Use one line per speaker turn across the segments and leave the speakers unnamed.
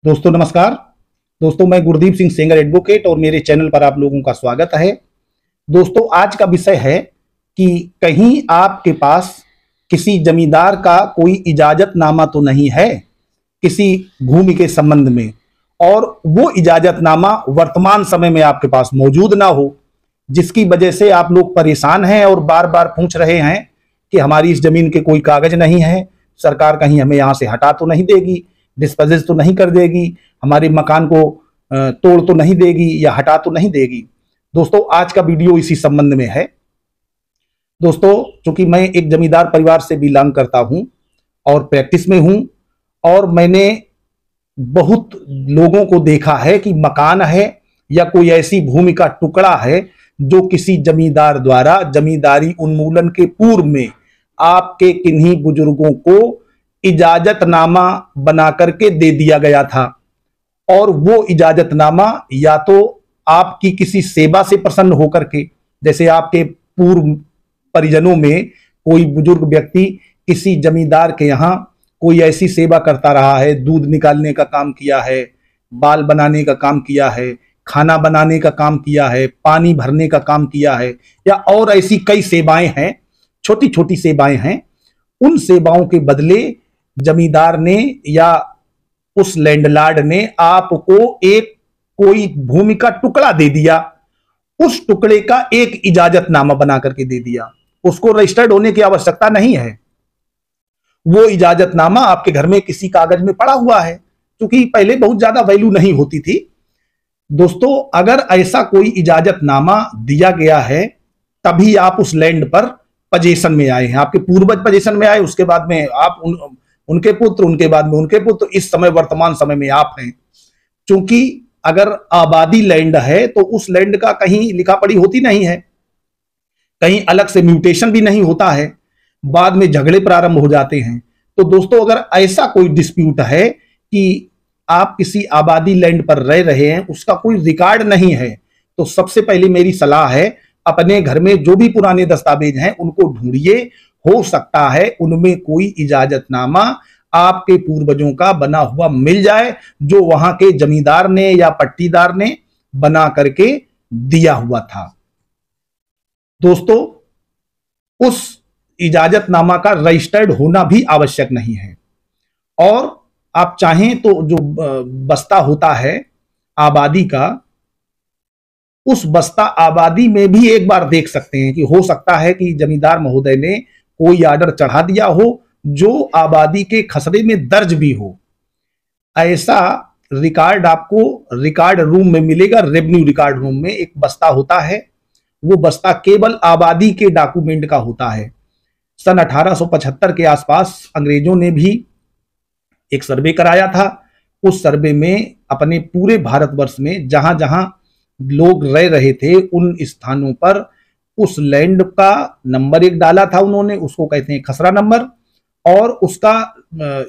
दोस्तों नमस्कार। दोस्तों मैं गुरदीप सिंह सेंगर एडवोकेट और मेरे चैनल पर आप लोगों का स्वागत है। दोस्तों आज का विषय है कि कहीं आपके पास किसी जमींदार का कोई इजाजतनामा तो नहीं है किसी भूमि के संबंध में, और वो इजाजतनामा वर्तमान समय में आपके पास मौजूद ना हो, जिसकी वजह से आप लोग परेशान हैं और बार बार पूछ रहे हैं कि हमारी इस जमीन के कोई कागज नहीं है, सरकार कहीं हमें यहाँ से हटा तो नहीं देगी, डिस्पोजेस तो नहीं कर देगी, हमारे मकान को तोड़ तो नहीं देगी या हटा तो नहीं देगी। दोस्तों आज का वीडियो इसी संबंध में है। दोस्तों चूंकि मैं एक जमींदार परिवार से बिलोंग करता हूं और प्रैक्टिस में हूं, और मैंने बहुत लोगों को देखा है कि मकान है या कोई ऐसी भूमि का टुकड़ा है जो किसी जमींदार द्वारा जमींदारी उन्मूलन के पूर्व में आपके किन्हीं बुजुर्गों को इजाजतनामा बना करके दे दिया गया था, और वो इजाजतनामा या तो आपकी किसी सेवा से प्रसन्न होकर के, जैसे आपके पूर्व परिजनों में कोई बुजुर्ग व्यक्ति किसी जमींदार के यहाँ कोई ऐसी सेवा करता रहा है, दूध निकालने का काम किया है, बाल बनाने का काम किया है, खाना बनाने का काम किया है, पानी भरने का काम किया है, या और ऐसी कई सेवाएं हैं, छोटी छोटी सेवाएं हैं। उन सेवाओं के बदले जमींदार ने या उस लैंडलॉर्ड ने आपको एक कोई भूमि का टुकड़ा दे दिया, उस टुकड़े का एक इजाजतनामा बना करके दे दिया। उसको रजिस्टर्ड होने की आवश्यकता नहीं है, वो इजाजतनामा आपके घर में किसी कागज में पड़ा हुआ है, क्योंकि पहले बहुत ज्यादा वैल्यू नहीं होती थी। दोस्तों अगर ऐसा कोई इजाजतनामा दिया गया है तभी आप उस लैंड पर पजेशन में आए हैं, आपके पूर्वज पजेशन में आए, उसके बाद में आप उनके पुत्र, उनके बाद में उनके पुत्र, इस समय वर्तमान समय में आप हैं। क्योंकि अगर आबादी लैंड है तो उस लैंड का कहीं लिखा पढ़ी होती नहीं है, कहीं अलग से म्यूटेशन भी नहीं होता है, बाद में झगड़े प्रारंभ हो जाते हैं। तो दोस्तों अगर ऐसा कोई डिस्प्यूट है कि आप किसी आबादी लैंड पर रह रहे हैं, उसका कोई रिकॉर्ड नहीं है, तो सबसे पहले मेरी सलाह है अपने घर में जो भी पुराने दस्तावेज हैं उनको ढूंढिए, हो सकता है उनमें कोई इजाजतनामा आपके पूर्वजों का बना हुआ मिल जाए जो वहां के जमींदार ने या पट्टीदार ने बना करके दिया हुआ था। दोस्तों उस इजाजतनामा का रजिस्टर्ड होना भी आवश्यक नहीं है, और आप चाहें तो जो बस्ता होता है आबादी का, उस बस्ता आबादी में भी एक बार देख सकते हैं कि हो सकता है कि जमींदार महोदय ने कोई आर्डर चढ़ा दिया हो जो आबादी के खसरे में दर्ज भी हो। ऐसा रिकॉर्ड आपको रिकॉर्ड रूम में मिलेगा। रेवेन्यू रिकॉर्ड रूम में एक बस्ता होता है, वो बस्ता केवल आबादी के डॉक्यूमेंट का होता है। सन 1875 के आसपास अंग्रेजों ने भी एक सर्वे कराया था। उस सर्वे में अपने पूरे भारतवर्ष में जहां जहां लोग रह रहे थे उन स्थानों पर उस लैंड का नंबर एक डाला था उन्होंने, उसको कहते हैं खसरा नंबर, और उसका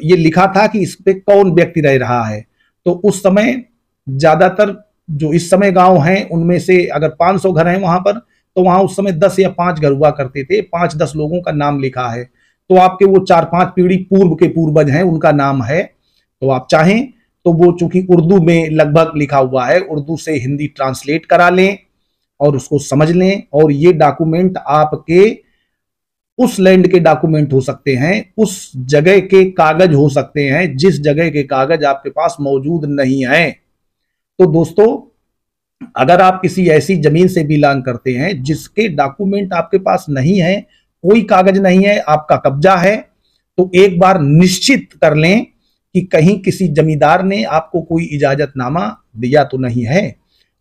ये लिखा था कि इस पे कौन व्यक्ति रह रहा है। तो उस समय ज्यादातर जो इस समय गांव हैं उनमें से अगर 500 घर हैं वहां पर, तो वहां उस समय 10 या 5 घर हुआ करते थे, 5-10 लोगों का नाम लिखा है, तो आपके वो 4-5 पीढ़ी पूर्व के पूर्वज हैं उनका नाम है। तो आप चाहें तो वो चूंकि उर्दू में लगभग लिखा हुआ है, उर्दू से हिंदी ट्रांसलेट करा लें और उसको समझ लें, और ये डॉक्यूमेंट आपके उस लैंड के डॉक्यूमेंट हो सकते हैं, उस जगह के कागज हो सकते हैं जिस जगह के कागज आपके पास मौजूद नहीं है। तो दोस्तों अगर आप किसी ऐसी जमीन से बिलोंग करते हैं जिसके डॉक्यूमेंट आपके पास नहीं है, कोई कागज नहीं है, आपका कब्जा है, तो एक बार निश्चित कर लें कि कहीं किसी जमींदार ने आपको कोई इजाजतनामा दिया तो नहीं है।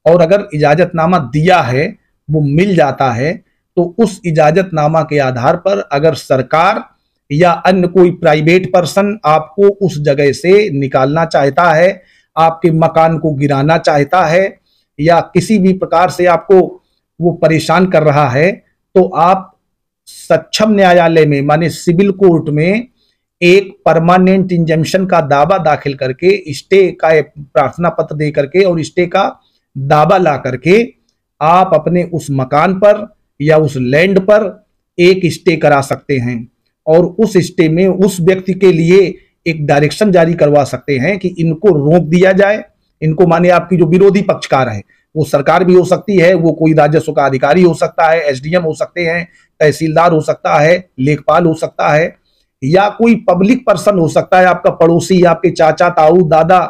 और अगर इजाजतनामा दिया है, वो मिल जाता है, तो उस इजाजतनामा के आधार पर अगर सरकार या अन्य कोई प्राइवेट पर्सन आपको उस जगह से निकालना चाहता है, आपके मकान को गिराना चाहता है, या किसी भी प्रकार से आपको वो परेशान कर रहा है, तो आप सक्षम न्यायालय में माने सिविल कोर्ट में एक परमानेंट इंजंक्शन का दावा दाखिल करके, स्टे का प्रार्थना पत्र दे करके और स्टे का दावा ला करके आप अपने उस मकान पर या उस लैंड पर एक स्टे करा सकते हैं, और उस स्टे में उस व्यक्ति के लिए एक डायरेक्शन जारी करवा सकते हैं कि इनको रोक दिया जाए। इनको माने आपकी जो विरोधी पक्षकार है, वो सरकार भी हो सकती है, वो कोई राजस्व का अधिकारी हो सकता है, एसडीएम हो सकते हैं, तहसीलदार हो सकता है, लेखपाल हो सकता है, या कोई पब्लिक पर्सन हो सकता है, आपका पड़ोसी, आपके चाचा, ताऊ, दादा,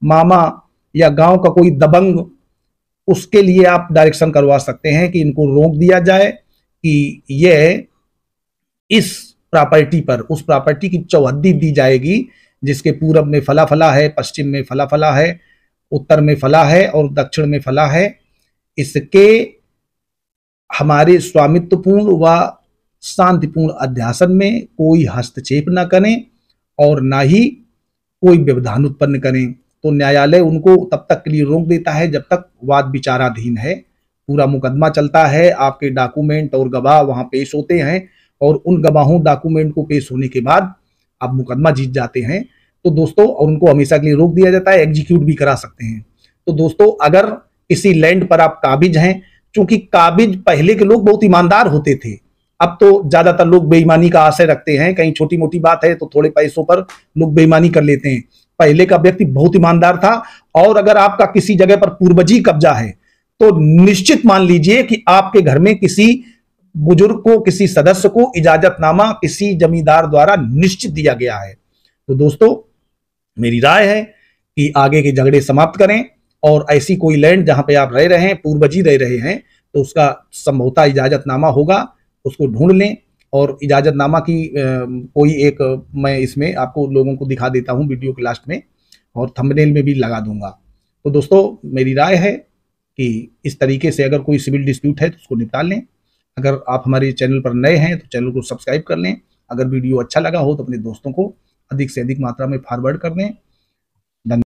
मामा, या गांव का कोई दबंग। उसके लिए आप डायरेक्शन करवा सकते हैं कि इनको रोक दिया जाए कि यह इस प्रॉपर्टी पर, उस प्रॉपर्टी की चौहद्दी दी जाएगी जिसके पूरब में फला फला है, पश्चिम में फला फला है, उत्तर में फला है और दक्षिण में फला है। इसके हमारे स्वामित्वपूर्ण व शांतिपूर्ण अध्यासन में कोई हस्तक्षेप न करें और ना ही कोई व्यवधान उत्पन्न करें। तो न्यायालय उनको तब तक के लिए रोक देता है जब तक वाद विचाराधीन है, पूरा मुकदमा चलता है, आपके डॉक्यूमेंट और गवाह वहां पेश होते हैं और उन गवाहों डॉक्यूमेंट को पेश होने के बाद आप मुकदमा जीत जाते हैं। तो दोस्तों, और उनको हमेशा के लिए रोक दिया जाता है, एग्जीक्यूट भी करा सकते हैं। तो दोस्तों, अगर किसी लैंड पर आप काबिज हैं, क्योंकि काबिज पहले के लोग बहुत ईमानदार होते थे, अब तो ज्यादातर लोग बेईमानी का आशय रखते हैं, कहीं छोटी मोटी बात है तो थोड़े पैसों पर लोग बेईमानी कर लेते हैं। पहले का व्यक्ति बहुत ईमानदार था, और अगर आपका किसी जगह पर पूर्वजी कब्जा है तो निश्चित मान लीजिए कि आपके घर में किसी बुजुर्ग को, किसी सदस्य को इजाजतनामा किसी जमींदार द्वारा निश्चित दिया गया है। तो दोस्तों, मेरी राय है कि आगे के झगड़े समाप्त करें और ऐसी कोई लैंड जहां पे आप रह रहे हैं, पूर्वजी रह रहे हैं, तो उसका संभवतः इजाजतनामा होगा, उसको ढूंढ लें। और इजाजतनामा की कोई एक मैं इसमें आपको लोगों को दिखा देता हूं वीडियो के लास्ट में, और थंबनेल में भी लगा दूंगा। तो दोस्तों, मेरी राय है कि इस तरीके से अगर कोई सिविल डिस्प्यूट है तो उसको निपटा लें। अगर आप हमारे चैनल पर नए हैं तो चैनल को सब्सक्राइब कर लें। अगर वीडियो अच्छा लगा हो तो अपने दोस्तों को अधिक से अधिक मात्रा में फॉरवर्ड कर दें।